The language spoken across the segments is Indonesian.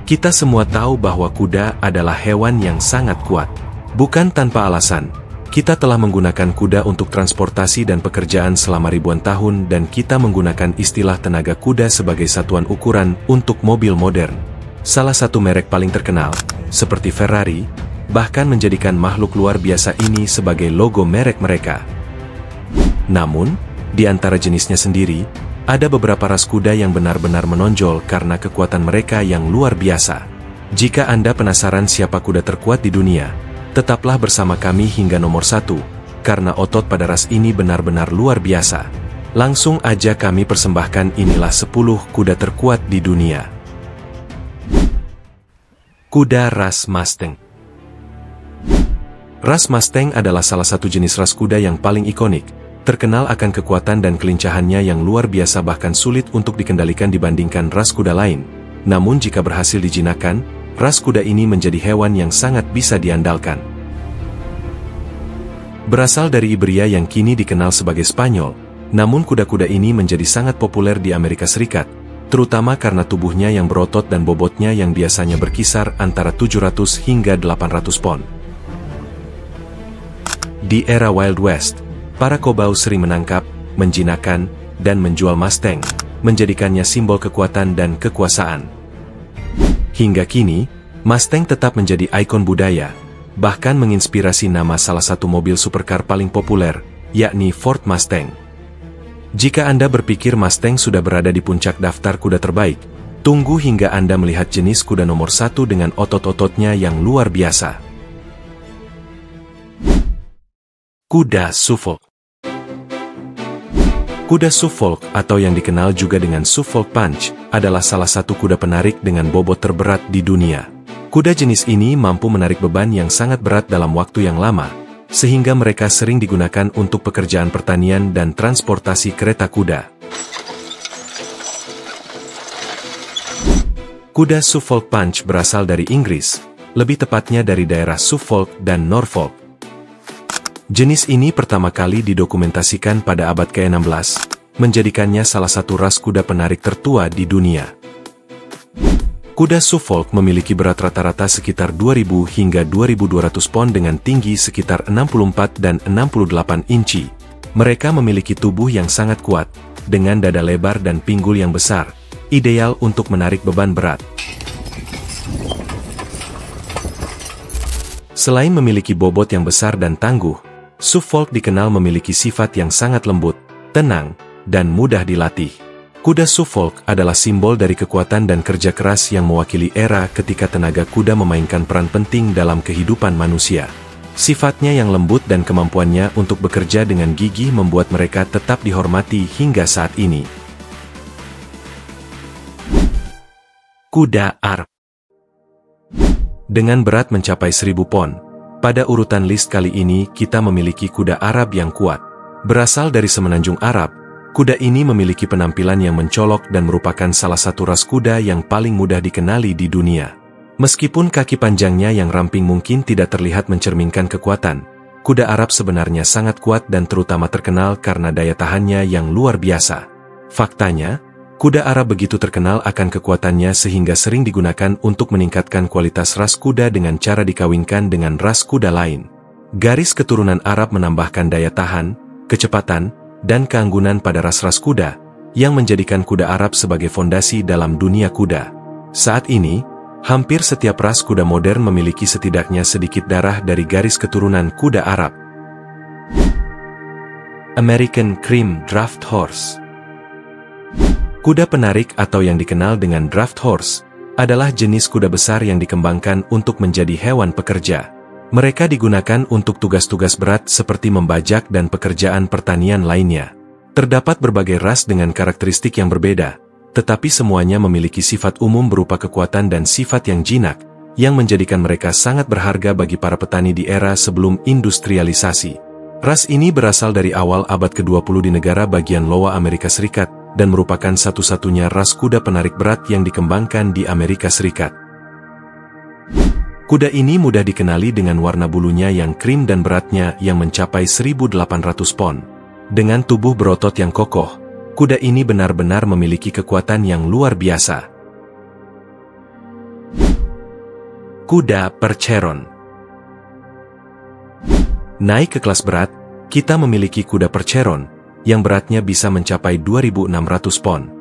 Kita semua tahu bahwa kuda adalah hewan yang sangat kuat. Bukan tanpa alasan, kita telah menggunakan kuda untuk transportasi dan pekerjaan selama ribuan tahun dan kita menggunakan istilah tenaga kuda sebagai satuan ukuran untuk mobil modern. Salah satu merek paling terkenal, seperti Ferrari, bahkan menjadikan makhluk luar biasa ini sebagai logo merek mereka. Namun, di antara jenisnya sendiri, ada beberapa ras kuda yang benar-benar menonjol karena kekuatan mereka yang luar biasa. Jika Anda penasaran siapa kuda terkuat di dunia, tetaplah bersama kami hingga nomor 1, karena otot pada ras ini benar-benar luar biasa. Langsung aja kami persembahkan inilah 10 kuda terkuat di dunia. Kuda ras Mustang. Ras Mustang adalah salah satu jenis ras kuda yang paling ikonik, terkenal akan kekuatan dan kelincahannya yang luar biasa bahkan sulit untuk dikendalikan dibandingkan ras kuda lain. Namun jika berhasil dijinakkan, ras kuda ini menjadi hewan yang sangat bisa diandalkan. Berasal dari Iberia yang kini dikenal sebagai Spanyol, namun kuda-kuda ini menjadi sangat populer di Amerika Serikat, terutama karena tubuhnya yang berotot dan bobotnya yang biasanya berkisar antara 700 hingga 800 pon. Di era Wild West, para kobau sering menangkap, menjinakkan, dan menjual Mustang, menjadikannya simbol kekuatan dan kekuasaan. Hingga kini, Mustang tetap menjadi ikon budaya, bahkan menginspirasi nama salah satu mobil supercar paling populer, yakni Ford Mustang. Jika Anda berpikir Mustang sudah berada di puncak daftar kuda terbaik, tunggu hingga Anda melihat jenis kuda nomor 1 dengan otot-ototnya yang luar biasa. Kuda Suffolk. Kuda Suffolk atau yang dikenal juga dengan Suffolk Punch adalah salah satu kuda penarik dengan bobot terberat di dunia. Kuda jenis ini mampu menarik beban yang sangat berat dalam waktu yang lama, sehingga mereka sering digunakan untuk pekerjaan pertanian dan transportasi kereta kuda. Kuda Suffolk Punch berasal dari Inggris, lebih tepatnya dari daerah Suffolk dan Norfolk. Jenis ini pertama kali didokumentasikan pada abad ke-16, menjadikannya salah satu ras kuda penarik tertua di dunia. Kuda Suffolk memiliki berat rata-rata sekitar 2.000 hingga 2.200 pon dengan tinggi sekitar 64 dan 68 inci. Mereka memiliki tubuh yang sangat kuat, dengan dada lebar dan pinggul yang besar, ideal untuk menarik beban berat. Selain memiliki bobot yang besar dan tangguh, Suffolk dikenal memiliki sifat yang sangat lembut, tenang, dan mudah dilatih. Kuda Suffolk adalah simbol dari kekuatan dan kerja keras yang mewakili era ketika tenaga kuda memainkan peran penting dalam kehidupan manusia. Sifatnya yang lembut dan kemampuannya untuk bekerja dengan gigih membuat mereka tetap dihormati hingga saat ini. Kuda Arab. Dengan berat mencapai 1.000 pon, pada urutan list kali ini kita memiliki kuda Arab yang kuat. Berasal dari semenanjung Arab, kuda ini memiliki penampilan yang mencolok dan merupakan salah satu ras kuda yang paling mudah dikenali di dunia. Meskipun kaki panjangnya yang ramping mungkin tidak terlihat mencerminkan kekuatan, kuda Arab sebenarnya sangat kuat dan terutama terkenal karena daya tahannya yang luar biasa. Faktanya, kuda Arab begitu terkenal akan kekuatannya sehingga sering digunakan untuk meningkatkan kualitas ras kuda dengan cara dikawinkan dengan ras kuda lain. Garis keturunan Arab menambahkan daya tahan, kecepatan, dan keanggunan pada ras-ras kuda, yang menjadikan kuda Arab sebagai fondasi dalam dunia kuda. Saat ini, hampir setiap ras kuda modern memiliki setidaknya sedikit darah dari garis keturunan kuda Arab. American Cream Draft Horse. Kuda penarik atau yang dikenal dengan draft horse, adalah jenis kuda besar yang dikembangkan untuk menjadi hewan pekerja. Mereka digunakan untuk tugas-tugas berat seperti membajak dan pekerjaan pertanian lainnya. Terdapat berbagai ras dengan karakteristik yang berbeda, tetapi semuanya memiliki sifat umum berupa kekuatan dan sifat yang jinak, yang menjadikan mereka sangat berharga bagi para petani di era sebelum industrialisasi. Ras ini berasal dari awal abad ke-20 di negara bagian Iowa Amerika Serikat, dan merupakan satu-satunya ras kuda penarik berat yang dikembangkan di Amerika Serikat. Kuda ini mudah dikenali dengan warna bulunya yang krim dan beratnya yang mencapai 1.800 pon. Dengan tubuh berotot yang kokoh, kuda ini benar-benar memiliki kekuatan yang luar biasa. Kuda Percheron. Naik ke kelas berat, kita memiliki kuda Percheron, yang beratnya bisa mencapai 2.600 pon.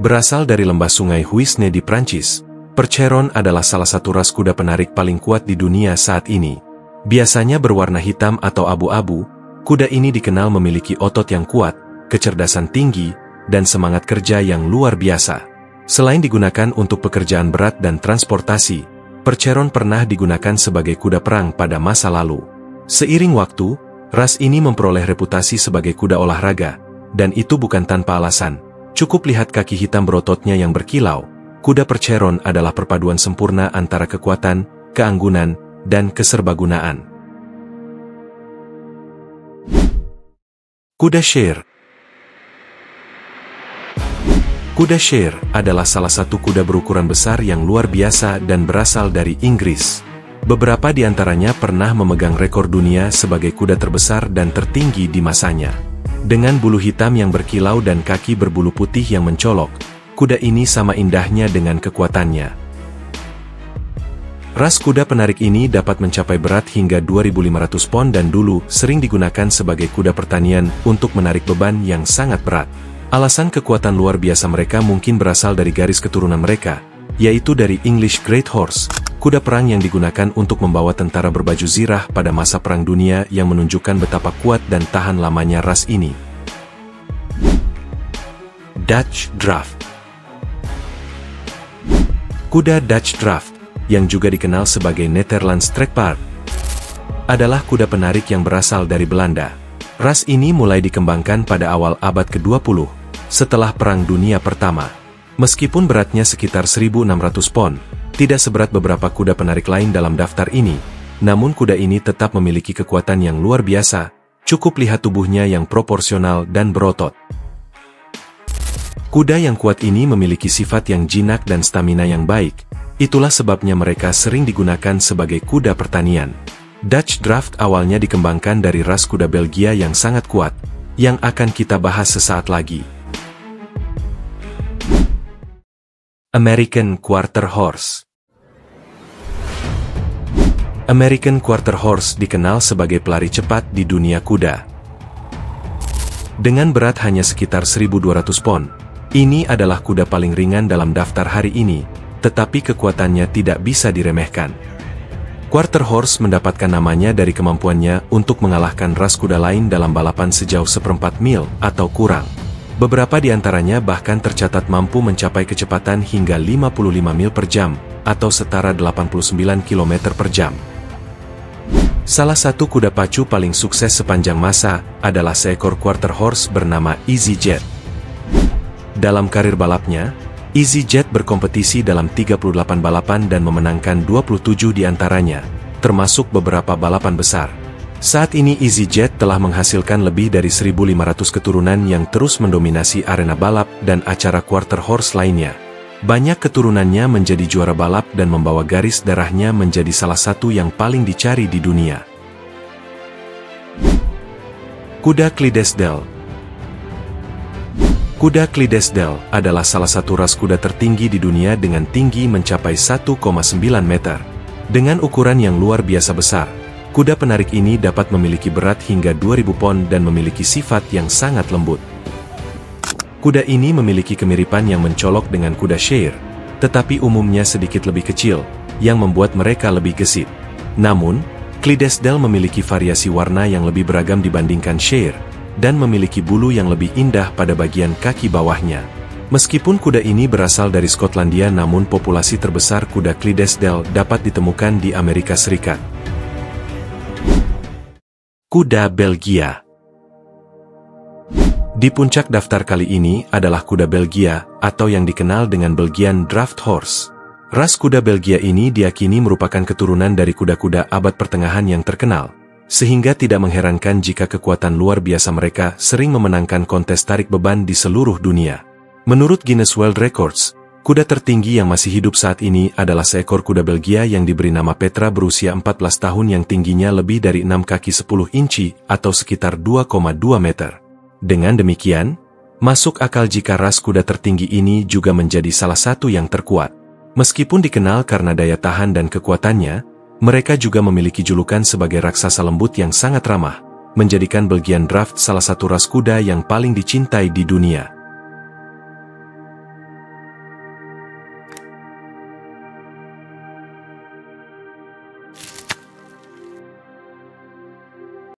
Berasal dari lembah sungai Huisne di Prancis, Percheron adalah salah satu ras kuda penarik paling kuat di dunia saat ini. Biasanya berwarna hitam atau abu-abu, kuda ini dikenal memiliki otot yang kuat, kecerdasan tinggi, dan semangat kerja yang luar biasa. Selain digunakan untuk pekerjaan berat dan transportasi, Percheron pernah digunakan sebagai kuda perang pada masa lalu. Seiring waktu, ras ini memperoleh reputasi sebagai kuda olahraga, dan itu bukan tanpa alasan. Cukup lihat kaki hitam berototnya yang berkilau. Kuda Percheron adalah perpaduan sempurna antara kekuatan, keanggunan, dan keserbagunaan. Kuda Shere. Kuda Shere adalah salah satu kuda berukuran besar yang luar biasa dan berasal dari Inggris. Beberapa di antaranya pernah memegang rekor dunia sebagai kuda terbesar dan tertinggi di masanya. Dengan bulu hitam yang berkilau dan kaki berbulu putih yang mencolok, kuda ini sama indahnya dengan kekuatannya. Ras kuda penarik ini dapat mencapai berat hingga 2.500 pon dan dulu sering digunakan sebagai kuda pertanian untuk menarik beban yang sangat berat. Alasan kekuatan luar biasa mereka mungkin berasal dari garis keturunan mereka, yaitu dari English Great Horse, kuda perang yang digunakan untuk membawa tentara berbaju zirah pada masa Perang Dunia yang menunjukkan betapa kuat dan tahan lamanya ras ini. Dutch Draft. Kuda Dutch Draft, yang juga dikenal sebagai Netherlands Trekpaard, adalah kuda penarik yang berasal dari Belanda. Ras ini mulai dikembangkan pada awal abad ke-20, setelah Perang Dunia Pertama. Meskipun beratnya sekitar 1.600 pon, tidak seberat beberapa kuda penarik lain dalam daftar ini, namun kuda ini tetap memiliki kekuatan yang luar biasa, cukup lihat tubuhnya yang proporsional dan berotot. Kuda yang kuat ini memiliki sifat yang jinak dan stamina yang baik, itulah sebabnya mereka sering digunakan sebagai kuda pertanian. Dutch Draft awalnya dikembangkan dari ras kuda Belgia yang sangat kuat, yang akan kita bahas sesaat lagi. American Quarter Horse. American Quarter Horse dikenal sebagai pelari cepat di dunia kuda. Dengan berat hanya sekitar 1.200 pon, ini adalah kuda paling ringan dalam daftar hari ini, tetapi kekuatannya tidak bisa diremehkan. Quarter Horse mendapatkan namanya dari kemampuannya untuk mengalahkan ras kuda lain dalam balapan sejauh 1/4 mil atau kurang. Beberapa di antaranya bahkan tercatat mampu mencapai kecepatan hingga 55 mil per jam, atau setara 89 km per jam. Salah satu kuda pacu paling sukses sepanjang masa adalah seekor Quarter Horse bernama EasyJet. Dalam karir balapnya, EasyJet berkompetisi dalam 38 balapan dan memenangkan 27 di antaranya, termasuk beberapa balapan besar. Saat ini EasyJet telah menghasilkan lebih dari 1.500 keturunan yang terus mendominasi arena balap dan acara Quarter Horse lainnya. Banyak keturunannya menjadi juara balap dan membawa garis darahnya menjadi salah satu yang paling dicari di dunia. Kuda Clydesdale. Kuda Clydesdale adalah salah satu ras kuda tertinggi di dunia dengan tinggi mencapai 1,9 meter. Dengan ukuran yang luar biasa besar, kuda penarik ini dapat memiliki berat hingga 2.000 pon dan memiliki sifat yang sangat lembut. Kuda ini memiliki kemiripan yang mencolok dengan kuda Shere, tetapi umumnya sedikit lebih kecil, yang membuat mereka lebih gesit. Namun, Clydesdale memiliki variasi warna yang lebih beragam dibandingkan Shere, dan memiliki bulu yang lebih indah pada bagian kaki bawahnya. Meskipun kuda ini berasal dari Skotlandia, namun populasi terbesar kuda Clydesdale dapat ditemukan di Amerika Serikat. Kuda Belgia. Di puncak daftar kali ini adalah kuda Belgia, atau yang dikenal dengan Belgian Draft Horse. Ras kuda Belgia ini diyakini merupakan keturunan dari kuda-kuda abad pertengahan yang terkenal, sehingga tidak mengherankan jika kekuatan luar biasa mereka sering memenangkan kontes tarik beban di seluruh dunia. Menurut Guinness World Records, kuda tertinggi yang masih hidup saat ini adalah seekor kuda Belgia yang diberi nama Petra berusia 14 tahun yang tingginya lebih dari 6 kaki 10 inci atau sekitar 2,2 meter. Dengan demikian, masuk akal jika ras kuda tertinggi ini juga menjadi salah satu yang terkuat. Meskipun dikenal karena daya tahan dan kekuatannya, mereka juga memiliki julukan sebagai raksasa lembut yang sangat ramah, menjadikan Belgian Draft salah satu ras kuda yang paling dicintai di dunia.